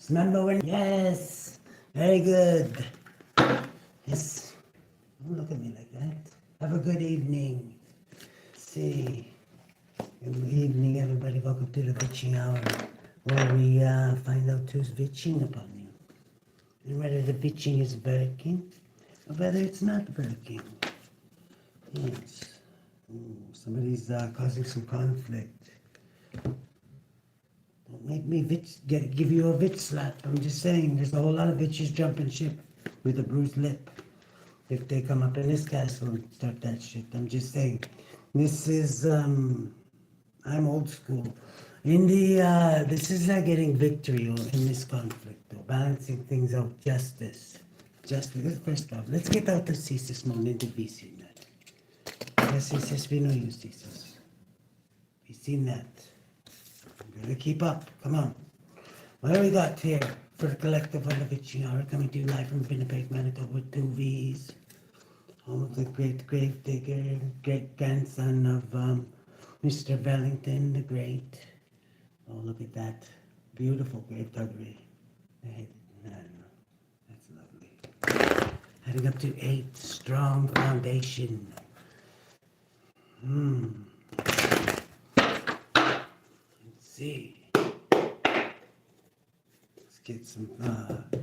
Remember when? Yes. Very good. Yes. Don't look at me like that. Have a good evening. See. Good evening, everybody. Welcome to the Vvitching Hour, where we find out who's Vvitching upon you. And whether the Vvitching is working, or whether it's not working. Yes. Somebody's causing some conflict. Don't make me give you a Vvitch slap. I'm just saying, there's a whole lot of Vvitches jumping ship with a bruised lip. If they come up in this castle and start that shit, I'm just saying. This is, I'm old school. In the, this is getting victory in this conflict, though. Balancing things out, justice. Justice, first off, let's get out the CSIS mode into VC net. Yes, CSIS, we know you, CSIS. We seen that. Gotta keep up, come on. What do we got here for the collective on the Vvitching Hour, coming to you live from Winnipeg, Manitoba with 2 V's. Home of the great grave digger, great grandson of Mr. Wellington the Great. Oh, look at that. Beautiful grave tuggery. That's lovely. Heading up to 8, strong foundation. Let's see. Let's get some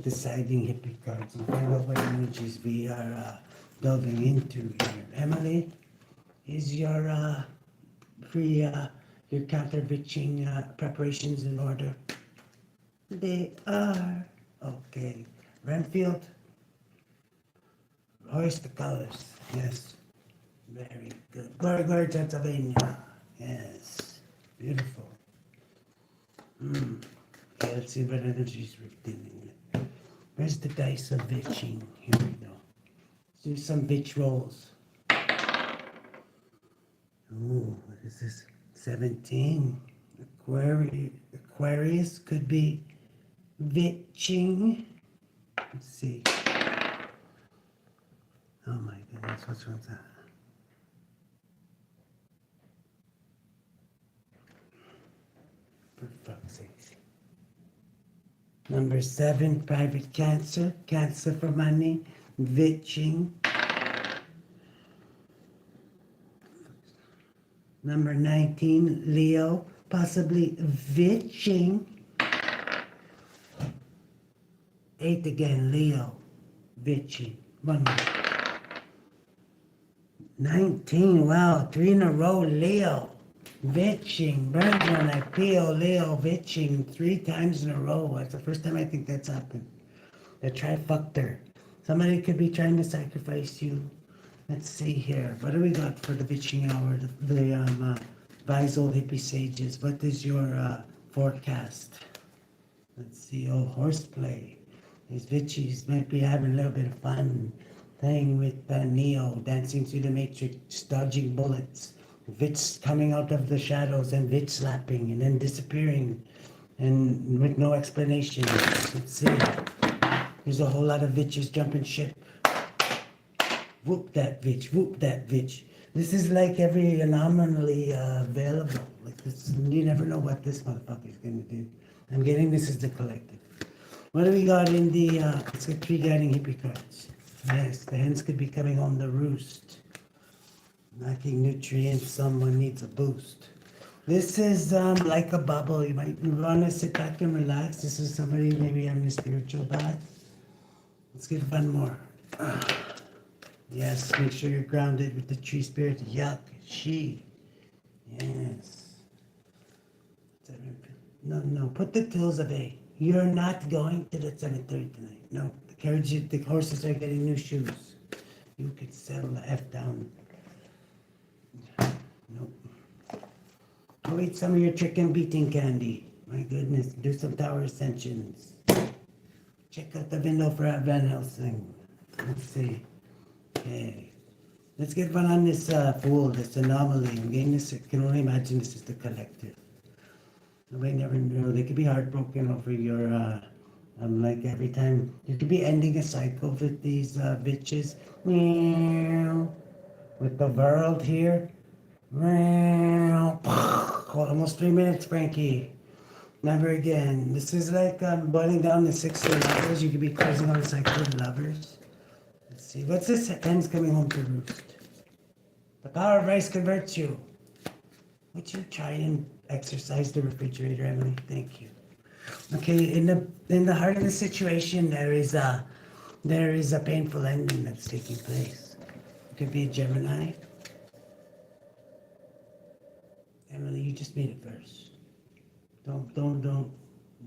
deciding hippie cards and find out what energies we are delving into here. Emily, is your your counter Vvitching preparations in order? They are. Okay. Renfield, hoist the colors. Yes. Very good. Glory, Pennsylvania. Yes. Beautiful. Okay, let's see what energies we're dealing with. Where's the dice of Vvitching? Here we go. Let's do some Vvitch rolls. Ooh, what is this? 17. Aquarius could be Vvitching. Let's see. Oh my goodness, what's wrong with that? For fuck's sake. Number 7, private cancer. Cancer for money. Vvitching. Number 19, Leo. Possibly Vvitching. 8 again, Leo. Vvitching. One more. 19, wow, 3 in a row, Leo. Vvitching, burns when I peel, Leo, Vvitching 3 times in a row. That's the first time I think that's happened. The trifecta. Somebody could be trying to sacrifice you. Let's see here. What do we got for the Vvitching Hour? The wise old hippie sages. What is your forecast? Let's see. Oh, horseplay. These Vvitches might be having a little bit of fun playing with Neo, dancing through the matrix, dodging bullets. Vvitch coming out of the shadows and Vvitch slapping and then disappearing and with no explanation. Let's see. There's a whole lot of Vvitches jumping ship. Whoop that Vvitch, whoop that Vvitch. This is like every anomaly available. Like this, you never know what this motherfucker is gonna do. I'm getting this is the collective. What do we got in the, let's get 3 guiding hippie cards. Yes, the hens could be coming on the roost. Lacking nutrients, someone needs a boost. This is like a bubble. You might want to sit back and relax. This is somebody maybe having a spiritual bath. Let's get one more. Yes, make sure you're grounded with the tree spirit. Yuck, she. Yes. No, put the tools away. You're not going to the cemetery tonight. No, the horses are getting new shoes. You could settle the F down. Nope. Go eat some of your chicken beating candy. My goodness, do some tower ascensions. Check out the window for Van Helsing. Let's see. Okay. Let's get one on this fool, this anomaly. I'm getting this, I can only imagine this is the collective. Nobody never knew. They could be heartbroken over your, like every time. You could be ending a cycle with these Vvitches. With the world here. Almost 3 minutes, Frankie. Never again. This is like boiling down the 6 of lovers. You could be closing on the cycle of lovers. Let's see. What's this? Hens coming home to roost. The power of rice converts you. Would you try and exercise the refrigerator, Emily? Thank you. Okay, in the heart of the situation, there is a painful ending that's taking place. It could be a Gemini. Emily, you just made it first. Don't.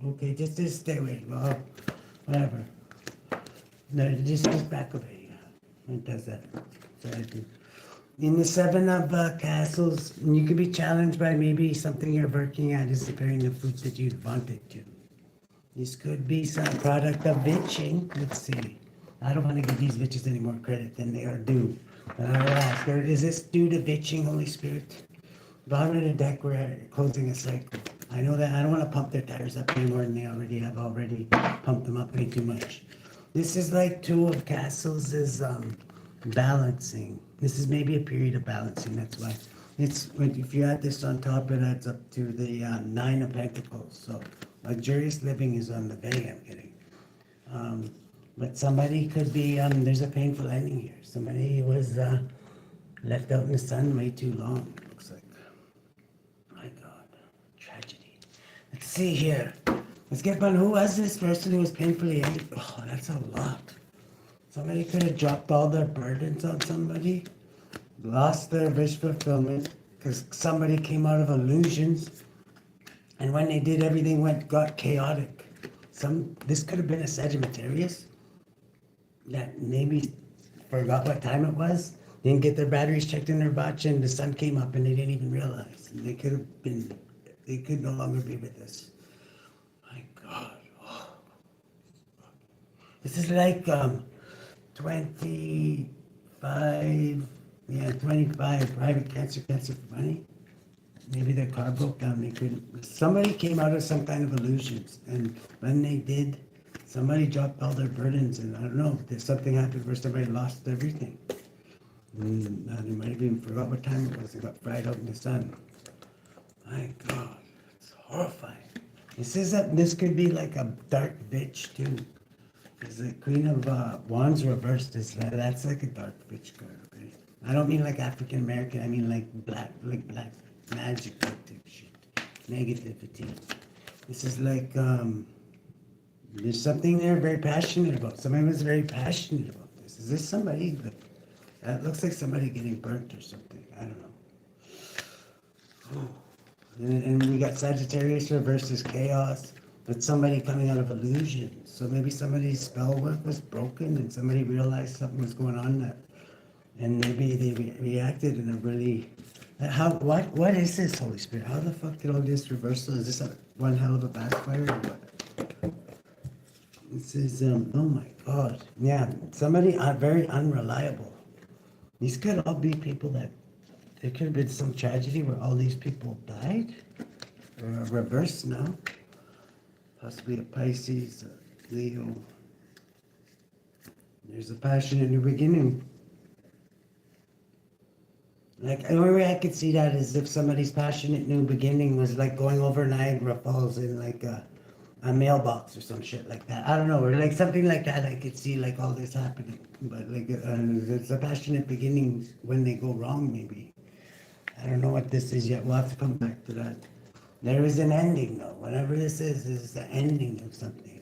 Okay, just stay away. Well, whatever. No, just back away. It does that. Sorry, dude. In the 7 of Castles, you could be challenged by maybe something you're working at is preparing the food that you wanted to. This could be some product of Vvitching. Let's see. I don't want to give these bitches any more credit than they are due. But I will ask her, is this due to Vvitching, Holy Spirit? Bottom of the deck, we're closing a cycle. I know that I don't want to pump their tires up any more than they already have pumped them up way too much. This is like 2 of Castles is balancing. This is maybe a period of balancing, that's why. If you add this on top, it adds up to the 9 of Pentacles. So luxurious living is on the bay, I'm kidding. But somebody could be, there's a painful ending here. Somebody was left out in the sun way too long, looks like. My God, tragedy. Let's see here. Let's get one. Who was this person who was painfully ended? Oh, that's a lot. Somebody could have dropped all their burdens on somebody, lost their wish fulfillment, because somebody came out of illusions, and when they did, everything got chaotic. This could have been a Sagittarius that maybe forgot what time it was, didn't get their batteries checked in their watch, and the sun came up and they didn't even realize. And they could no longer be with us. My God. Oh. This is like 25 private cancer for money. Maybe their car broke down. Somebody came out of some kind of illusions, and when they did, somebody dropped all their burdens, and I don't know, something happened where somebody lost everything. And they might have even forgot what time it was. They got fried out in the sun. My God, it's horrifying. This could be like a dark bitch too. Because the Queen of Wands reversed that's like a dark bitch card, okay? I don't mean like African American, I mean like black magic type shit. Negativity. This is like, there's something they're very passionate about. Somebody was very passionate about this. Is this somebody that looks like somebody getting burnt or something? I don't know. And we got Sagittarius versus chaos, but somebody coming out of illusion. So maybe somebody's spell work was broken and somebody realized something was going on and maybe they reacted in a really... What is this, Holy Spirit? How the fuck did all this reversal? Is this one hell of a backfire or what? This is, oh my God. Yeah, somebody very unreliable. These could all be people that, there could have been some tragedy where all these people died. Or a reverse now. Possibly a Pisces, a Leo. There's a passionate new beginning. Like, the only way I could see that is if somebody's passionate new beginning was like going over Niagara Falls in like a mailbox or some shit like that. I don't know, or like something like that. I could see like all this happening. But like, it's a passionate beginning when they go wrong, maybe. I don't know what this is yet. We'll have to come back to that. There is an ending, though. Whatever this is the ending of something.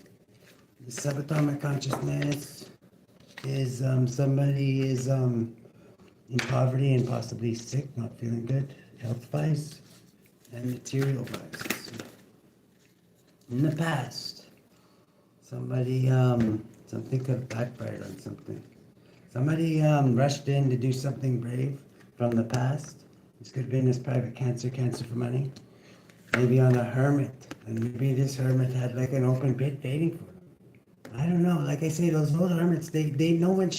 The subatomic consciousness is somebody is in poverty and possibly sick, not feeling good, health-wise and material-wise. In the past, somebody, something could have backfired on something. Somebody rushed in to do something brave from the past. This could have been this private cancer for money. Maybe on a hermit, and maybe this hermit had like an open pit waiting for him. I don't know. Like I say, those hermits, they know when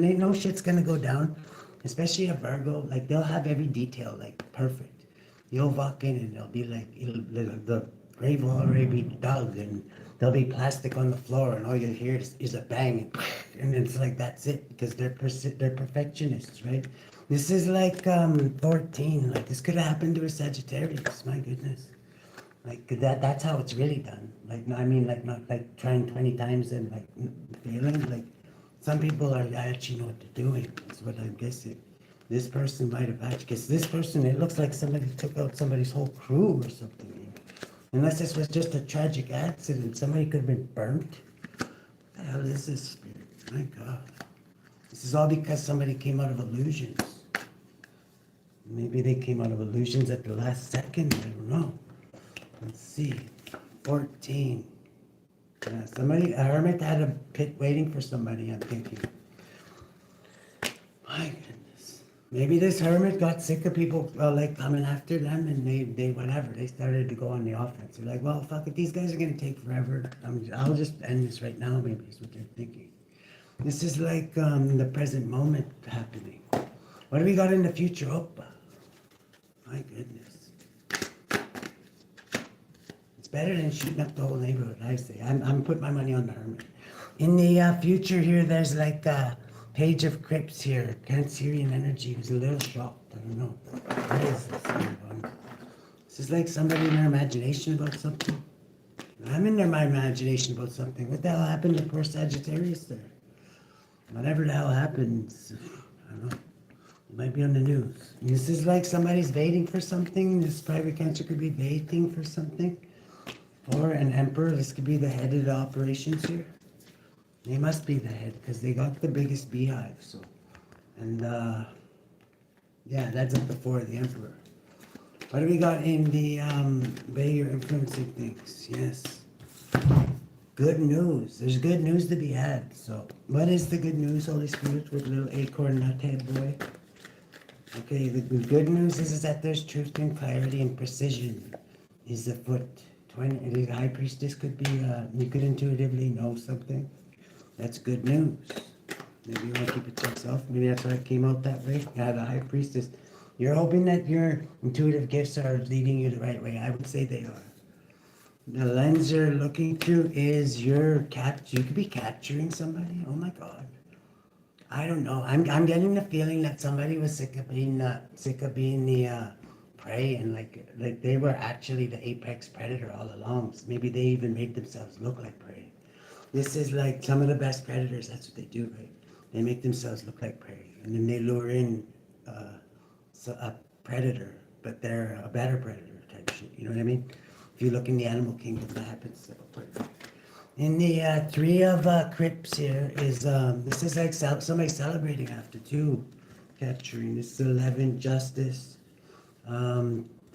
they know shit's gonna go down, especially a Virgo. Like they'll have every detail like perfect. You'll walk in and they'll be like, the grave will already be dug, and there'll be plastic on the floor, and all you'll hear is a bang, and it's like that's it because they're perfectionists, right? This is like 14. Like this could have happened to a Sagittarius. My goodness. Like that's how it's really done. Like I mean, like not like trying 20 times and like failing. Like some people are actually know what they're doing. That's what I'm guessing. This person might have actually, because this person, it looks like somebody took out somebody's whole crew or something. Unless this was just a tragic accident, somebody could have been burnt. What the hell is this spirit? My God. This is all because somebody came out of illusions. Maybe they came out of illusions at the last second. I don't know. Let's see. 14. Yeah, somebody, a hermit had a pit waiting for somebody, I'm thinking. My goodness. Maybe this hermit got sick of people like coming after them and they whatever. They started to go on the offense. They're like, well, fuck it, these guys are going to take forever. I'll just end this right now, maybe is what they're thinking. This is like the present moment happening. What do we got in the future? Opa. My goodness. It's better than shooting up the whole neighborhood, I say. I'm putting my money on the hermit. In the future here, there's like a page of crypts here. Cancerian energy. Was a little shocked. I don't know. What is this? This is like somebody in their imagination about something. I'm in my imagination about something. What the hell happened to poor Sagittarius there? Whatever the hell happens, I don't know. It might be on the news. This is like somebody's waiting for something. This private cancer could be waiting for something. Or an emperor. This could be the head of the operations here. They must be the head because they got the biggest beehive. So, and yeah, that's at the fore of the emperor. What do we got in the way you're influencing things? Yes. Good news. There's good news to be had. So, what is the good news, Holy Spirit, with little acorn nuthead boy? Okay, the good news is that there's truth and clarity and precision is afoot. The high priestess could be, you could intuitively know something. That's good news. Maybe you want to keep it to yourself. Maybe that's why it came out that way. Yeah, the high priestess. You're hoping that your intuitive gifts are leading you the right way. I would say they are. The lens you're looking through is you could be capturing somebody. Oh my God. I don't know. I'm getting the feeling that somebody was sick of being the prey, and like they were actually the apex predator all along. So maybe they even made themselves look like prey. This is like some of the best predators. That's what they do, right? They make themselves look like prey, and then they lure in a predator, but they're a better predator type shit. You know what I mean? If you look in the animal kingdom, that happens. In the three of crypts here is this is like somebody celebrating after two, capturing. This is 11 justice.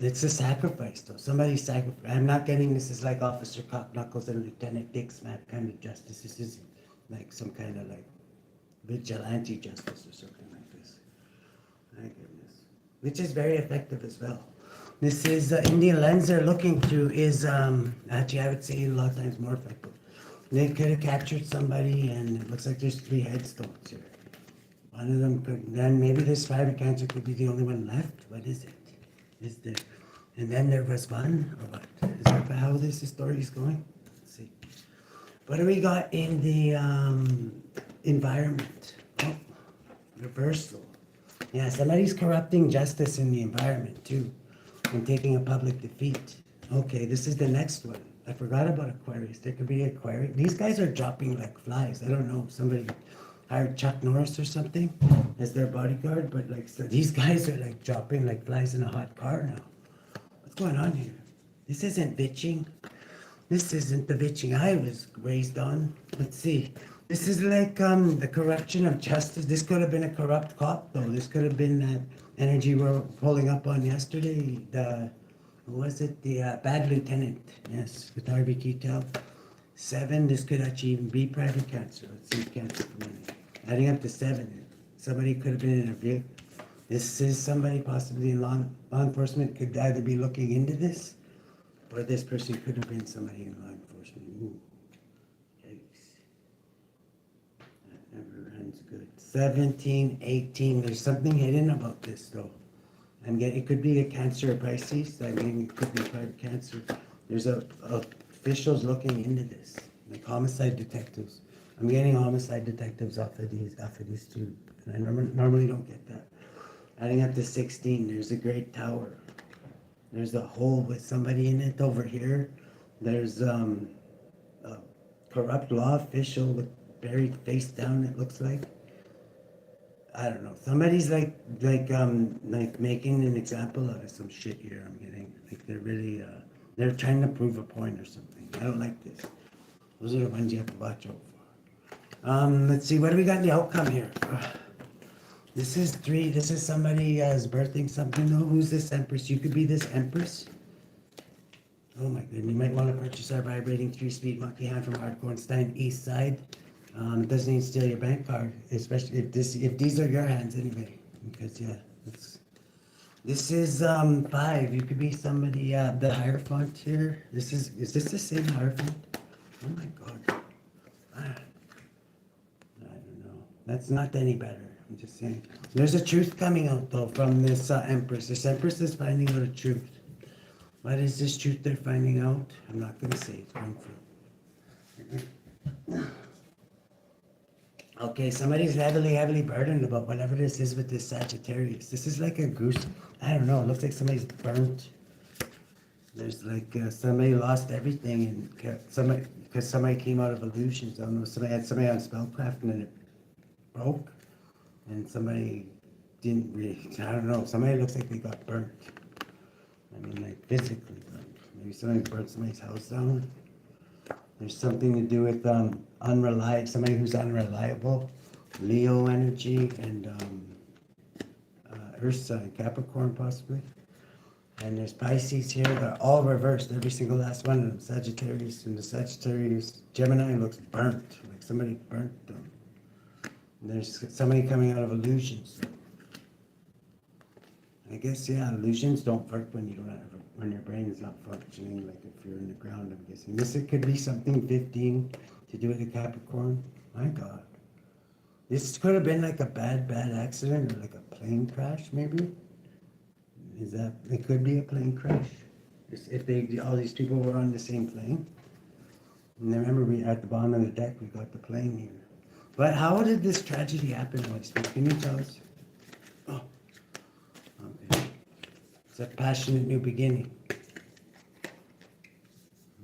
It's a sacrifice though. Somebody sacrifice. I'm not getting this is like Officer Cock Knuckles and Lieutenant Dick Smack kind of justice. This is like some kind of like vigilante justice or something like this. My goodness. Which is very effective as well. This is Indian lens they're looking through is actually I would say a lot of times more effective. They could have captured somebody and it looks like there's 3 headstones here. One of them could, then maybe this private cancer could be the only one left. What is it? Is there, and then there was one, or what? Is that how this story is going? Let's see. What do we got in the environment? Oh, reversal. Yeah, somebody's corrupting justice in the environment too, and taking a public defeat. Okay, this is the next one. I forgot about Aquarius. There could be Aquarius. These guys are dropping like flies. I don't know. Somebody hired Chuck Norris or something as their bodyguard, but like so these guys are like dropping like flies in a hot car now. What's going on here? This isn't Vvitching. This isn't the Vvitching I was raised on. Let's see. This is like the corruption of justice. This could have been a corrupt cop though. This could have been that energy we were pulling up on yesterday. Who was it? The bad lieutenant. Yes, with Harvey Keitel. 7, this could actually even be private cancer. Let's see, cancer for money. Adding up to 7. Somebody could have been in a vehicle. This is somebody possibly in law enforcement could either be looking into this, or this person could have been somebody in law enforcement. Ooh. Yikes. That never ends good. 17, 18. There's something hidden about this though. It could be a Cancer or Pisces. I mean, it could be private cancer. There's officials looking into this, like homicide detectives. I'm getting homicide detectives off of these two, and I normally don't get that. Adding up to 16, there's a great tower. There's a hole with somebody in it over here. There's a corrupt law official with buried face down, it looks like. I don't know. Somebody's like making an example out of some shit here I'm getting. Like they're really they're trying to prove a point or something. I don't like this. Those are the ones you have to watch out for. Let's see, what do we got in the outcome here? This is 3. This is somebody is birthing something. Oh, who's this Empress? You could be this Empress. Oh my goodness, you might want to purchase our vibrating 3-speed monkey hand from Hargrave St East Side. It doesn't even steal your bank card, especially if these are your hands anyway. Because yeah, this is 5. You could be somebody. The Hierophant here. Is this the same Hierophant? Oh my god. I don't know. That's not any better. I'm just saying. There's a truth coming out though from this Empress. This Empress is finding out a truth. What is this truth they're finding out? I'm not gonna say it's going through. Okay, somebody's heavily burdened about whatever this is with this Sagittarius. This is like a goose. I don't know. It looks like somebody's burnt. There's like somebody lost everything, and somebody came out of illusions. I don't know. Somebody had somebody on spellcraft and then it broke, and somebody didn't really. I don't know. Somebody looks like they got burnt. I mean, like physically burnt. Maybe somebody burnt somebody's house down. There's something to do with unreliable, somebody who's unreliable, Leo energy, and Earth sign, Capricorn possibly. And there's Pisces here. They're all reversed, every single last one of them. Sagittarius, and the Sagittarius, Gemini looks burnt, like somebody burnt them. And there's somebody coming out of illusions. I guess, yeah, illusions don't work when you don't have, when your brain is not functioning, like if you're in the ground, I'm guessing. This it could be something 15 to do with the Capricorn. My God. This could have been like a bad accident or like a plane crash, maybe. Is that, it could be a plane crash. If all these people were on the same plane. And remember, we at the bottom of the deck, we got the plane here. But how did this tragedy happen, Wesley? Can you tell us? Oh. Okay. It's a passionate new beginning.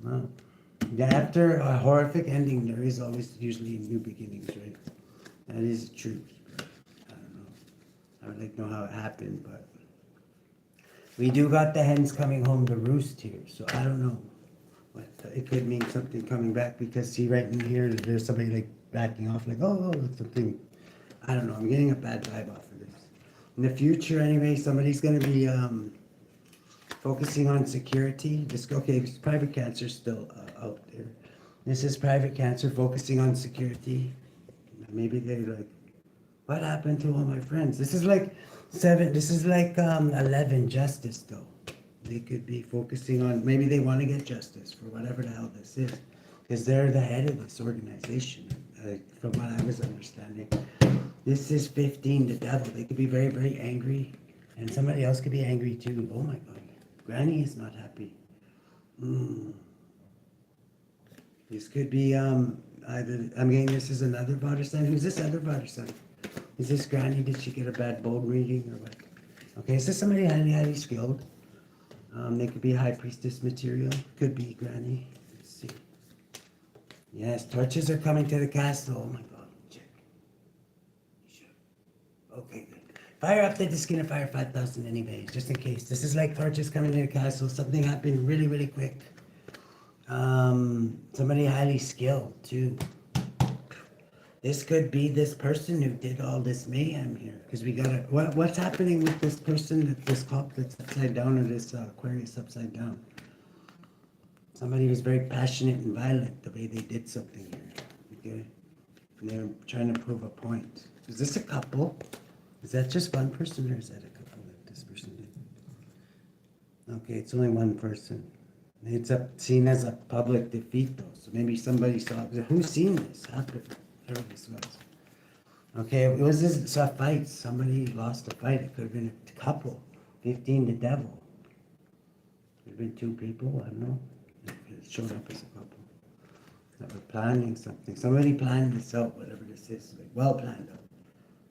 Wow. After a horrific ending, there is always usually new beginnings, right? That is the truth. I don't know. I would like to know how it happened, but we do got the hens coming home to roost here, so I don't know. But it could mean something coming back, because see right in here, there's somebody like backing off, like, oh, something. I don't know. I'm getting a bad vibe off of this. In the future, anyway, somebody's going to be focusing on security. Just okay, private cancer still out there. This is private cancer focusing on security. Maybe they like, what happened to all my friends? This is like 7. This is like 11 justice though. They could be focusing on, maybe they want to get justice for whatever the hell this is, because they're the head of this organization, from what I was understanding. This is 15, the devil. They could be very angry, and somebody else could be angry too. Oh my God. Granny is not happy. This could be either, I'm getting this is another Vvitch sign. Who's this other Vvitch sign? Is this Granny? Did she get a bad bone reading or what? Okay, is this somebody highly skilled? They could be high priestess material. Could be Granny. Let's see. Yes, torches are coming to the castle. Oh my God. Check. Okay, good. Fire up the skin of fire 5,000 anyways, just in case. This is like torches coming to the castle. Something happened really quick. Somebody highly skilled too. This could be this person who did all this mayhem here. Because we gotta, what's happening with this person, this clock that's upside down, or this Aquarius upside down? Somebody who's very passionate and violent the way they did something here. Okay? And they're trying to prove a point. Is this a couple? Is that just one person, or is that a couple that this person did? Okay, it's only one person. It's seen as a public defeat though, so maybe somebody saw, who's seen this happen? Whatever this was. Okay, it was this a fight. Somebody lost a fight. It could have been a couple. 15, the devil. Could have been 2 people, I don't know. It showed up as a couple that were planning something. Somebody planned this out, whatever this is, like well planned out.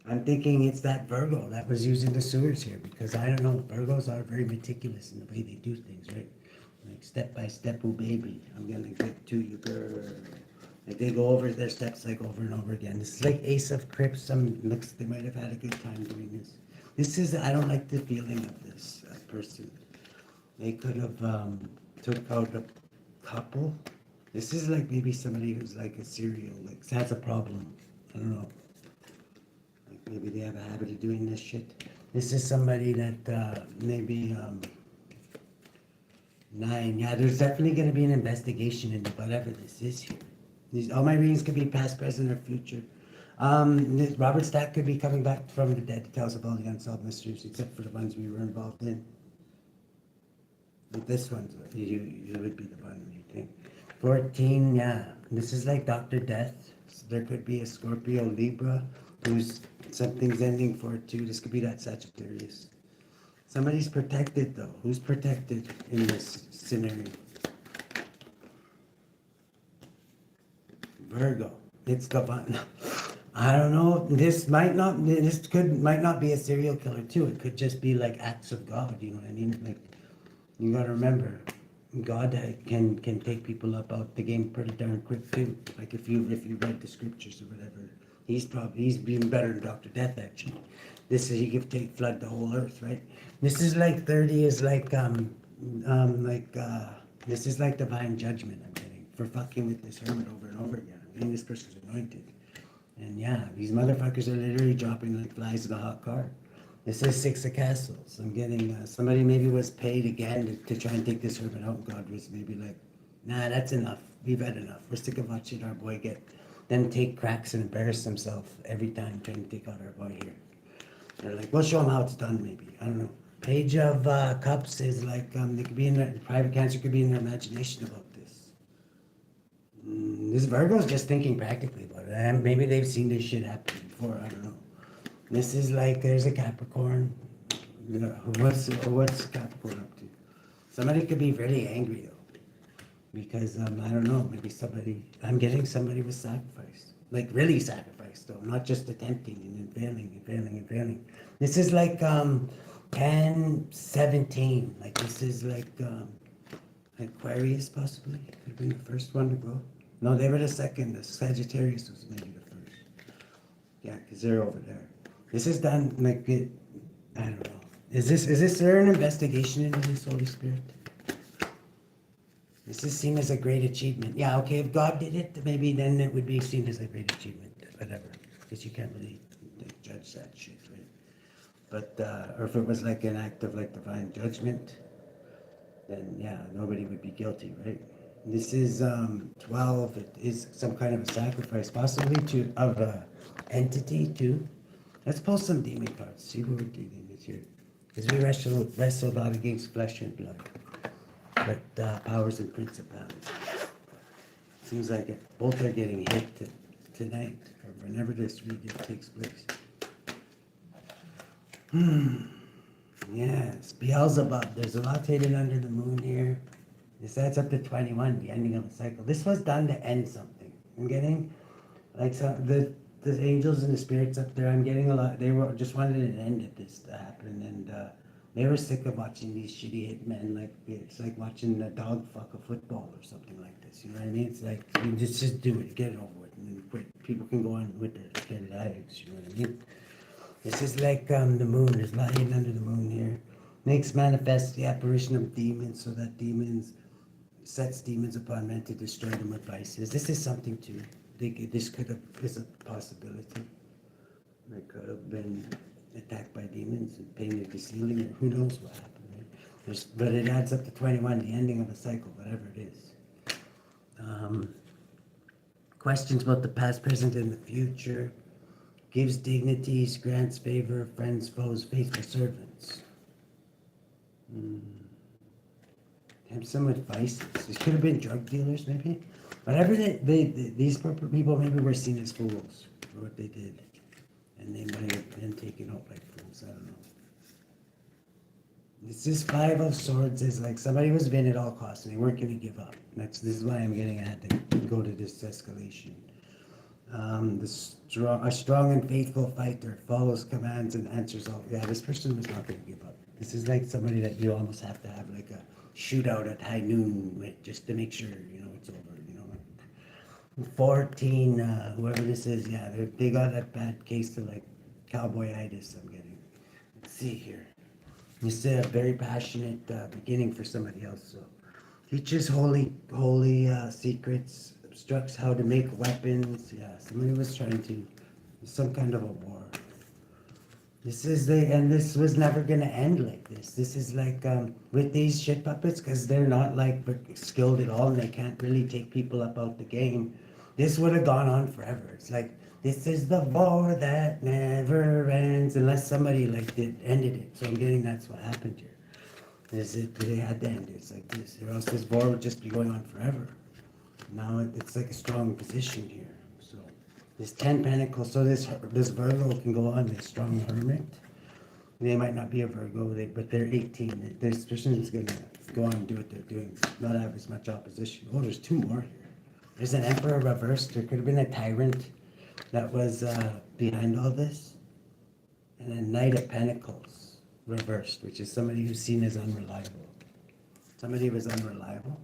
I'm thinking it's that Virgo that was using the sewers here, because I don't know, Virgos are very meticulous in the way they do things, right? Like step by step, oh baby, I'm gonna get to you, girl. Like they go over their steps like over and over again. This is like Ace of Crips. Some looks they might have had a good time doing this. This is, I don't like the feeling of this person. They could have took out a couple. This is like maybe somebody who's like a serial, like has a problem. I don't know. Like maybe they have a habit of doing this shit. This is somebody that maybe 9. Yeah, there's definitely going to be an investigation into whatever this is here. All my readings could be past, present, or future. Robert Stack could be coming back from the dead to tell us of all the unsolved mysteries, except for the ones we were involved in. But this one, you would be the one, you think. 14, yeah. This is like Dr. Death. So there could be a Scorpio Libra who's something's ending for it too. This could be that Sagittarius. Somebody's protected though. Who's protected in this scenario? Virgo. It's the one. I don't know. This might not be a serial killer too. It could just be like acts of God. You know what I mean? Like you gotta remember, God can take people up out the game pretty darn quick too. Like if you read the scriptures or whatever, he's been better than Dr. Death actually. This is he could flood the whole earth, right? This is like 30 is like this is like divine judgment I'm getting for fucking with this hermit over and over again. I mean, this person's anointed. And yeah, these motherfuckers are literally dropping like flies in a hot car. This is 6 of Castles. I'm getting, somebody maybe was paid again to try and take this hermit out. God was maybe like, nah, that's enough. We've had enough. We're sick of watching our boy get them take cracks and embarrass himself every time trying to take out our boy here. They're like, we'll show him how it's done maybe. I don't know. Page of Cups is like, they could be in their, private cancer could be in their imagination about this. This Virgo's just thinking practically about it. And maybe they've seen this shit happen before. I don't know. This is like, there's a Capricorn. What's Capricorn up to? Somebody could be really angry though. Because, I don't know, maybe somebody, I'm getting somebody was sacrificed. Like really sacrificed though, not just attempting and then failing and failing and failing. This is like 10, 17. Like this is like Aquarius possibly. Could have been the first one to go. No, they were the second. The Sagittarius was maybe the first. Yeah, because they're over there. This is done like it, I don't know. Is there an investigation into this, Holy Spirit? This is seen as a great achievement. Yeah, okay, if God did it, maybe then it would be seen as a great achievement, whatever. Because you can't really judge that shit, right? But, or if it was like an act of like divine judgment, then yeah, nobody would be guilty, right? This is 12, it is some kind of a sacrifice, possibly of a entity too. Let's pull some demon cards, see what we're dealing with here. Because we wrestle not against flesh and blood, but powers and principalities. Seems like both are getting hit tonight, or whenever this reading takes place. Yes, Beelzebub. There's a lot hidden under the moon here. This adds up to 21, the ending of a cycle. This was done to end something. I'm getting, like, the angels and the spirits up there, I'm getting a lot, they just wanted an end of this to happen, and they were sick of watching these shitty hitmen, like, it's like watching a dog fuck a football or something like this, you know what I mean? It's like, you just do it, get it over with, and then quit. People can go on with their lives, you know what I mean? This is like the moon, there's a lot hidden under the moon here. Makes manifest the apparition of demons, so that sets demons upon men to destroy them with vices. This is something too. This is a possibility. They could have been attacked by demons and painted the ceiling, or who knows what happened. Right? But it adds up to 21, the ending of a cycle, whatever it is. Questions about the past, present, and the future. Gives dignities, grants favor, friends, foes, faithful servants. Have some advice. This could have been drug dealers, maybe. Whatever these people maybe were seen as fools for what they did, and they might have been taken out like fools. I don't know. This 5 of Swords is like somebody was being at all costs, and they weren't going to give up. This is why I'm getting at to go to this escalation. A strong and faithful fighter follows commands and answers all. Yeah, this person was not going to give up. This is like somebody that you almost have to have like a shootout at high noon with just to make sure it's over. 14, whoever this is, yeah, they got that bad case of like cowboyitis. I'm getting. Let's see here. This is a very passionate beginning for somebody else. So, teaches holy secrets, instructs how to make weapons. Yeah, somebody was trying to, some kind of a war. This was never gonna end like this. This is like with these shit puppets, because they're not like skilled at all and they can't really take people up out the game. This would have gone on forever. It's like this is the war that never ends unless somebody like ended it. So I'm getting that's what happened here. They had to end it. It's like this, or else this war would just be going on forever. Now it's like a strong position here. So this 10 Pentacles, so this Virgo can go on, this strong Hermit. They might not be a Virgo, but they're 18. This person is going to go on and do what they're doing, not have as much opposition. Oh, there's two more here. There's an Emperor reversed. There could have been a tyrant that was behind all this. And a Knight of Pentacles reversed, which is somebody who's seen as unreliable. Somebody was unreliable.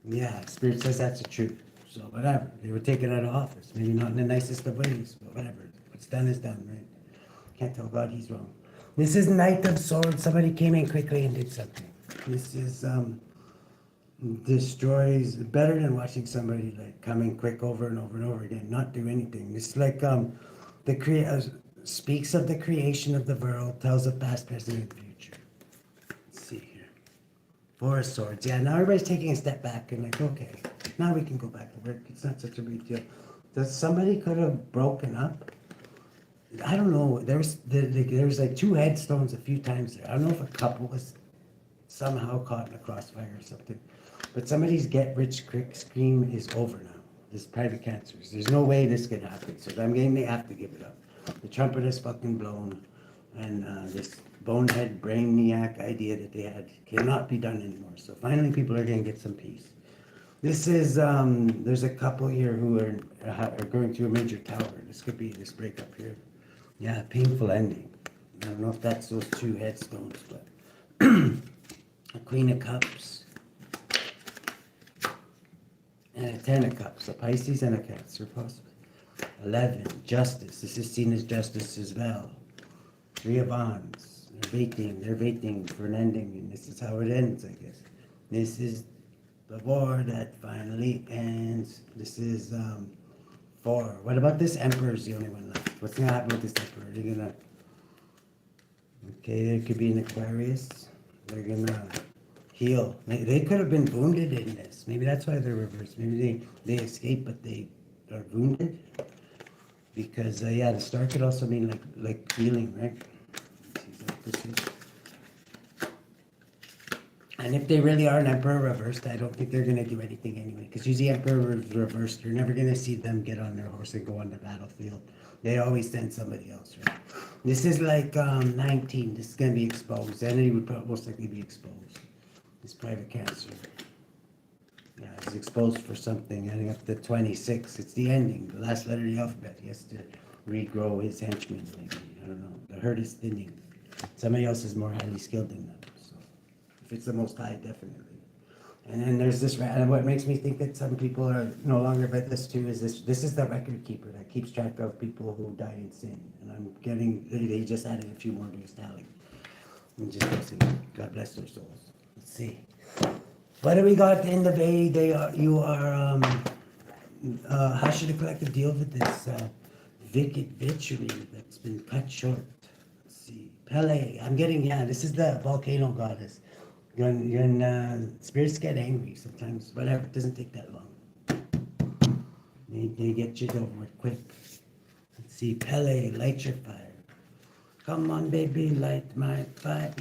Yeah, Spirit says that's the truth. So whatever. They were taken out of office. Maybe not in the nicest of ways, but whatever. What's done is done, right? Can't tell God he's wrong. This is Knight of Swords. Somebody came in quickly and did something. This is destroys, better than watching somebody like come in quick over and over and over again, not do anything. It's like speaks of the creation of the world, tells of past, present, and future. Let's see here. Four of Swords. Yeah, now everybody's taking a step back and like, okay, now we can go back to work. It's not such a big deal. Somebody could have broken up. I don't know. There's like two headstones a few times there. I don't know if a couple was somehow caught in a crossfire or something. But somebody's get-rich-quick scheme is over now. This private cancers. There's no way this can happen. So I'm getting they have to give it up. The trumpet is fucking blown. And this bonehead brainiac idea that they had cannot be done anymore. So finally people are going to get some peace. This is, there's a couple here who are going through a major tower. This could be this breakup here. Yeah, painful ending. I don't know if that's those two headstones, but a Queen of Cups. And a 10 of Cups, a Pisces and a Cancer, possibly. 11, Justice. This is seen as justice as well. 3 of Wands. They're waiting for an ending, and this is how it ends, I guess. This is the war that finally ends. This is 4. What about this Emperor's the only one left? What's going to happen with this Emperor? Are they going to... Okay, there could be an Aquarius. They're going to heal. They could have been wounded in this. Maybe that's why they're reversed. Maybe they escape, but they are wounded. Because, yeah, the star could also mean like healing, right? And if they really are an Emperor reversed, I don't think they're going to do anything anyway. Because usually Emperor reversed, you're never going to see them get on their horse and go on the battlefield. They always send somebody else, right? This is like 19. This is going to be exposed. The entity would most likely be exposed. This private cancer. Yeah, it's exposed for something. Heading up to 26. It's the ending, the last letter of the alphabet. He has to regrow his henchmen, maybe. I don't know. The herd is thinning. Somebody else is more highly skilled than them. So, if it's the Most High, definitely. And then there's this, and what makes me think that some people are no longer with us too is this is the record keeper that keeps track of people who died in sin. And I'm getting, they just added a few more to his tally. And just blessing, God bless their souls. Let's see. What do we got in the Bay? How should the collective deal with this Vvitchery that's been cut short? Let's see. Pele, I'm getting, yeah, this is the volcano goddess. When spirits get angry sometimes, whatever, it doesn't take that long. They get you over with quick. Let's see, Pele, light your fire. Come on, baby, light my fire.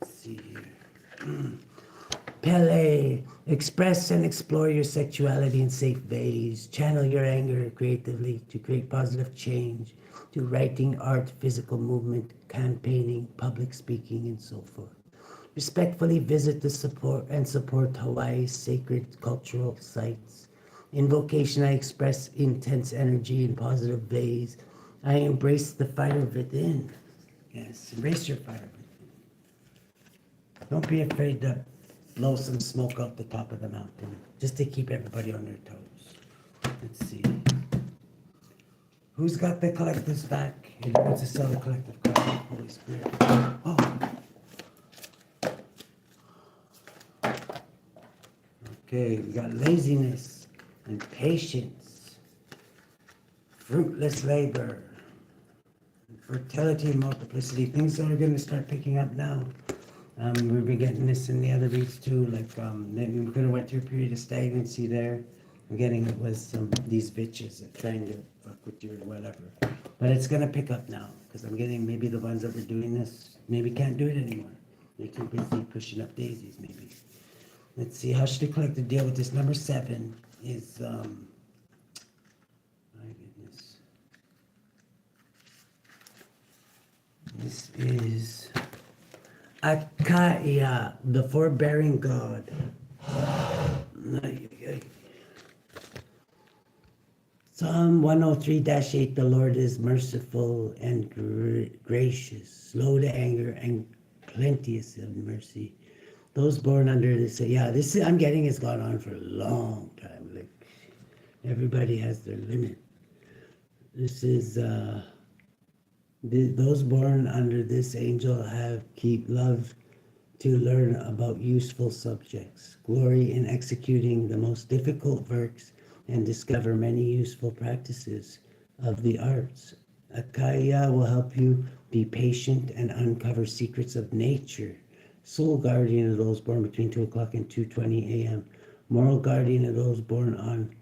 Let's see here. Pele, express and explore your sexuality in safe ways. Channel your anger creatively to create positive change. Do writing, art, physical movement, campaigning, public speaking, and so forth. Respectfully visit the support Hawaii's sacred cultural sites. In vocation, I express intense energy in positive ways. I embrace the fire within. Yes, embrace your fire within. Don't be afraid to blow some smoke out the top of the mountain, just to keep everybody on their toes. Let's see. Who's got the collectives back? Who wants to sell the collective card? Holy Spirit. Oh. Okay, we got laziness and patience, fruitless labor, fertility and multiplicity. Things that are going to start picking up now. We've been getting this in the other weeks too. Like we could have went through a period of stagnancy there. I'm getting it with these Vvitches that trying to fuck with you or whatever. But it's going to pick up now because I'm getting maybe the ones that were doing this maybe can't do it anymore. They're too busy pushing up daisies maybe. Let's see, how should the collective deal with this? Number 7 is, my goodness. This is ACHAIAH, the forbearing God. Psalm 103-8, the Lord is merciful and gracious, slow to anger and plenteous in mercy. Those born under this, I'm getting has gone on for a long time. Like, everybody has their limit. This is, those born under this angel keep love to learn about useful subjects, glory in executing the most difficult works, and discover many useful practices of the arts. ACHAIAH will help you be patient and uncover secrets of nature. Soul guardian of those born between 2 o'clock and 2:20 a.m. Moral guardian of those born on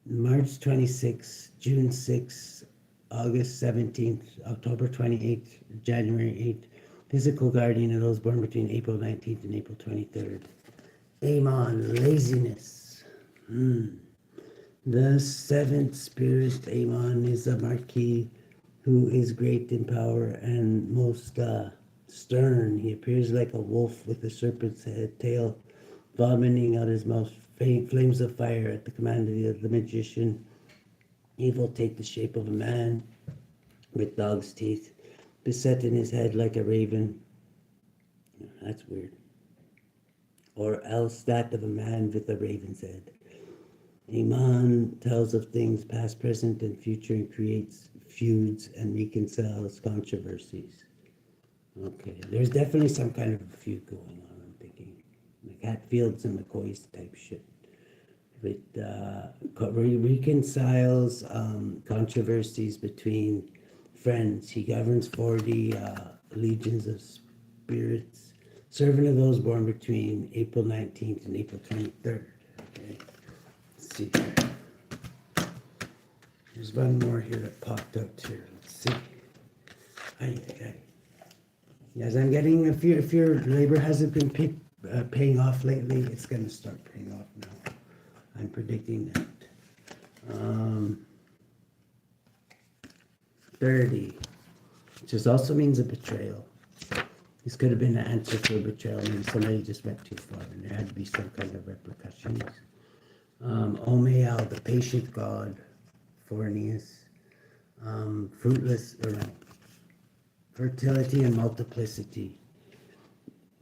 March 26th, June 6th, August 17th, October 28th, January 8th. Physical guardian of those born between April 19th and April 23rd. AMON, laziness. The 7th spirit, AMON, is a marquis who is great in power and most stern. He appears like a wolf with a serpent's head, tail, vomiting out his mouth flames of fire at the command of the magician. He will take the shape of a man with dog's teeth, beset in his head like a raven. That's weird. Or else that of a man with a raven's head. AMON tells of things past, present, and future and creates feuds and reconciles controversies. Okay, there's definitely some kind of a feud going on, I'm thinking. Like Hatfields and McCoy's type shit. It reconciles controversies between friends. He governs 40 legions of spirits. Servant of those born between April 19th and April 23rd. Okay, let's see here. There's one more here that popped out here. Let's see. Yes, I'm getting, if your labor hasn't been paying off lately, it's going to start paying off now. I'm predicting that. 30, which just also means a betrayal. This could have been an answer for a betrayal. Maybe somebody just went too far and there had to be some kind of repercussions. OMAEL, the patient God, Fornius, fruitless, or no, fertility and multiplicity.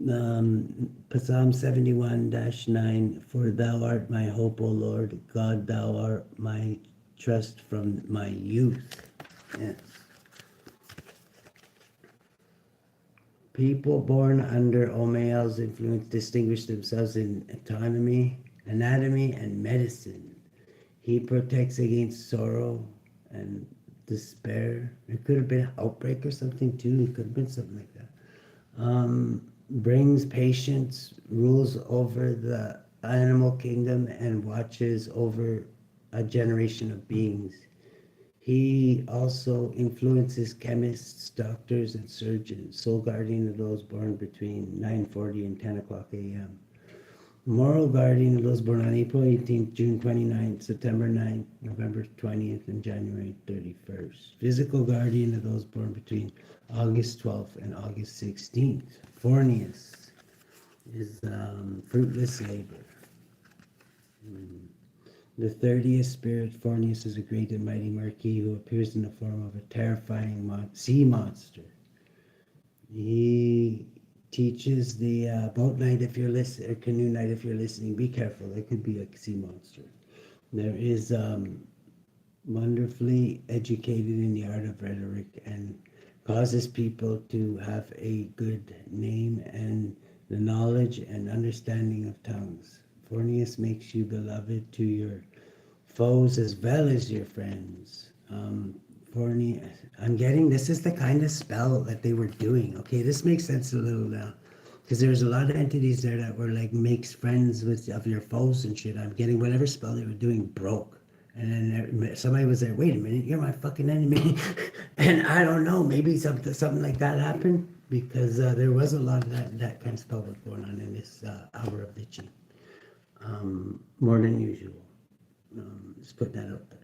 Psalm 71-9, for thou art my hope, O Lord, God, thou art my trust from my youth. Yes. People born under OMAEL's influence distinguish themselves in anatomy, and medicine. He protects against sorrow and despair. It could have been an outbreak or something too. It could have been something like that. Brings patience, rules over the animal kingdom, and watches over a generation of beings. He also influences chemists, doctors, and surgeons, soul guardian of those born between 9:40 and 10 o'clock a.m. Moral guardian of those born on April 18th, June 29th, September 9th, November 20th, and January 31st. Physical guardian of those born between August 12th and August 16th. Fornius. is fruitless labor. The 30th spirit, Fornius, is a great and mighty marquis who appears in the form of a terrifying sea monster. He teaches the boat knight, if you're listening, or canoe knight, if you're listening, be careful. There could be a sea monster. There is wonderfully educated in the art of rhetoric and causes people to have a good name and the knowledge and understanding of tongues. Fornius makes you beloved to your foes as well as your friends. Fornius, I'm getting, this is the kind of spell that they were doing. Okay, this makes sense a little now. Because there's a lot of entities there that were like, makes friends with of your foes and shit. I'm getting whatever spell they were doing broke. And then somebody was there, wait a minute, you're my fucking enemy. And I don't know, maybe something like that happened. Because there was a lot of that kind of spell work going on in this hour of Vvitching. More than usual. Just put that out there.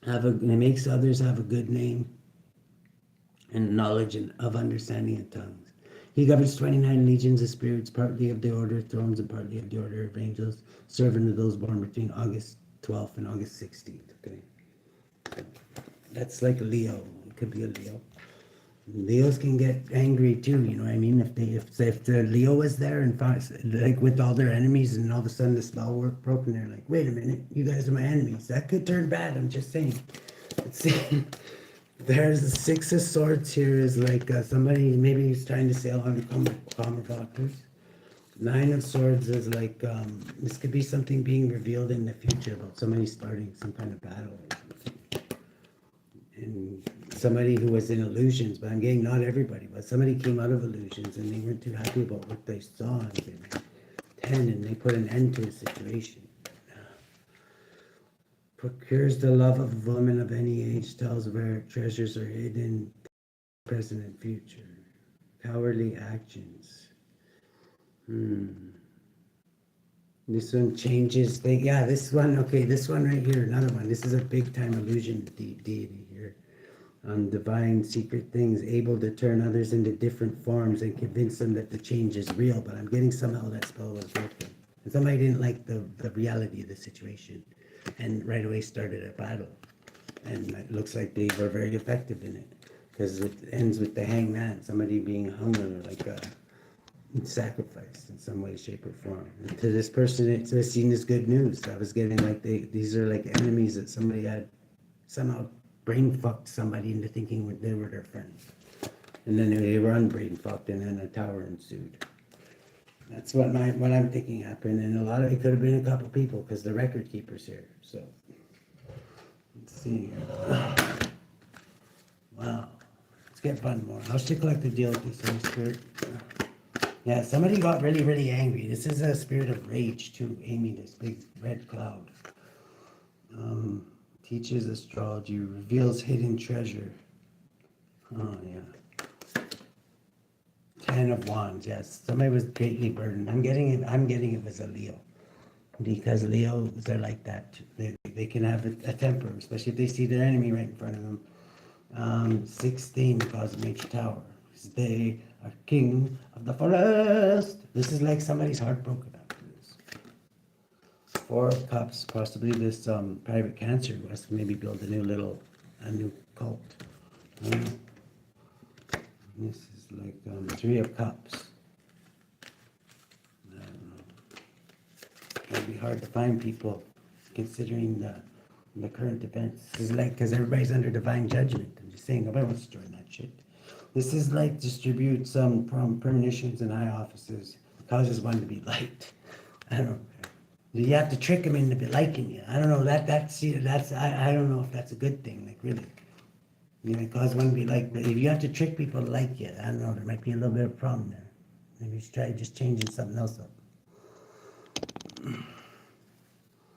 It makes others have a good name and knowledge of understanding of tongues. He governs 29 legions of spirits, partly of the order of thrones and partly of the order of angels, serving to those born between August 12th and August 16th. Okay, that's like a Leo. It could be a Leo. Leos can get angry too, you know what I mean? If the Leo was there and like with all their enemies, and all of a sudden the spell work broke, and they're like, wait a minute, you guys are my enemies. That could turn bad, I'm just saying. Let's see. There's the Six of Swords here is like somebody maybe he's trying to sail on calmer waters. Nine of Swords is like, this could be something being revealed in the future about somebody starting some kind of battle or something. And somebody who was in illusions, but I'm getting not everybody, but somebody came out of illusions and they weren't too happy about what they saw, and they made 10 and they put an end to the situation. Procures the love of a woman of any age, tells where treasures are hidden, present and future. Cowardly actions. This one changes things. Yeah, this one, okay, this one right here, another one. This is a big time illusion deity here. Divine secret things, able to turn others into different forms and convince them that the change is real. But I'm getting somehow that spell was broken. And somebody didn't like the reality of the situation and right away started a battle. And it looks like they were very effective in it. Because it ends with the hangman, somebody being hung or like sacrificed in some way, shape, or form. And to this person, it's seen as good news. I was getting like these are like enemies that somebody had somehow brain fucked somebody into thinking they were their friends. And then they were unbrain fucked, and then a tower ensued. That's what I'm thinking happened, and a lot of it could have been a couple people because the record keeper's here. So let's see here. Wow, let's get one more. How should collect the deal with this Holy Spirit? Yeah, somebody got really, really angry. This is a spirit of rage too, Amy, this big red cloud. Teaches astrology, reveals hidden treasure. Oh, yeah. 10 of Wands, yes. Somebody was greatly burdened. I'm getting it was a Leo. Because Leos, they're like that. They can have a temper, especially if they see their enemy right in front of them. 16, Cosmate Tower. They are king of the forest. This is like somebody's heartbroken after this. 4 of Cups, possibly this private Cancer who has to maybe build a new cult. This is like 3 of Cups. I don't know. It'd be hard to find people considering the current events. This is like, because everybody's under divine judgment. I'm just saying, nobody wants to join that shit. This is like distribute some premonitions in high offices, causes one to be liked. I don't know. You have to trick them into liking you. I don't know. I don't know if that's a good thing. Like really, you know, cause one to be like. But if you have to trick people to like you, I don't know. There might be a little bit of a problem there. Maybe you should try just changing something else up.